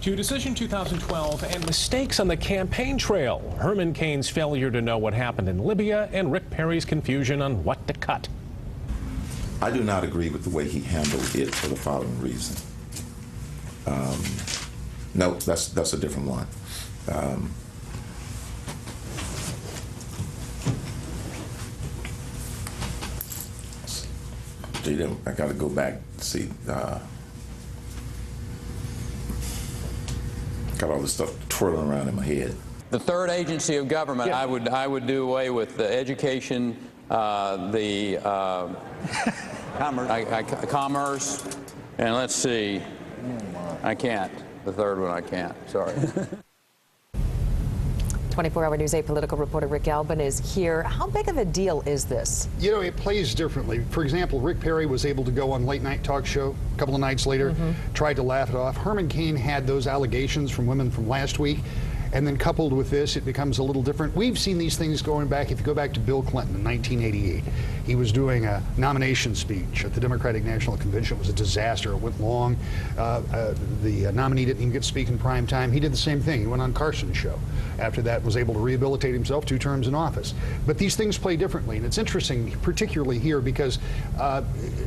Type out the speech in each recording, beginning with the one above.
To Decision 2012 and mistakes on the campaign trail. Herman Cain's failure to know what happened in Libya and Rick Perry's confusion on what to cut. I do not agree with the way he handled it for the following reason. No, that's a different one. I got to go back to see. Got all this stuff twirling around in my head. The third agency of government, yeah. I would do away with the education, the commerce, and let's see. I can't. The third one I can't. Sorry. 24-hour News 8 political reporter Rick Albin is here. How big of a deal is this? You know, it plays differently. For example, Rick Perry was able to go on late night talk show a couple of nights later, tried to laugh it off. Herman Cain had those allegations from women from last week. And then coupled with this, it becomes a little different. We've seen these things going back. If you go back to Bill Clinton in 1988, he was doing a nomination speech at the Democratic National Convention. It was a disaster. It went long. The nominee didn't even get to speak in prime time. He did the same thing. He went on Carson's show. After that, was able to rehabilitate himself, 2 terms in office. But these things play differently, and it's interesting, particularly here, because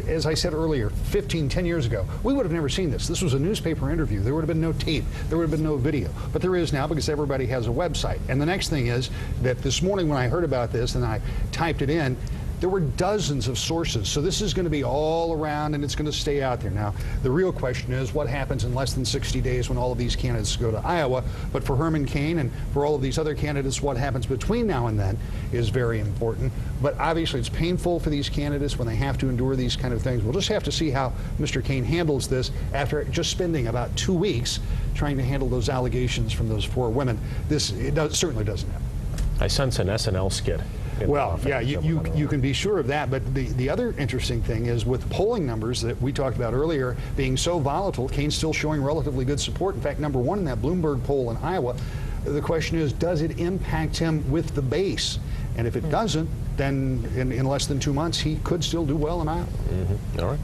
as I said earlier, 10 years ago, we would have never seen this. This was a newspaper interview. There would have been no tape. There would have been no video. But there is now, because everybody has a website. And the next thing is that this morning when I heard about this and I typed it in, there were dozens of sources. So this is going to be all around and it's going to stay out there. Now, the real question is what happens in less than 60 days when all of these candidates go to Iowa. But for Herman Cain and for all of these other candidates, what happens between now and then is very important. But obviously it's painful for these candidates when they have to endure these kind of things. We'll just have to see how Mr. Cain handles this after just spending about 2 weeks trying to handle those allegations from those 4 women. Certainly doesn't happen. I sense an SNL skit. Well, yeah, you can be sure of that. But the other interesting thing is with polling numbers that we talked about earlier being so volatile, Cain's still showing relatively good support. In fact, #1 in that Bloomberg poll in Iowa. The question is, does it impact him with the base? And if it doesn't, then in less than 2 months, he could still do well in Iowa. All right.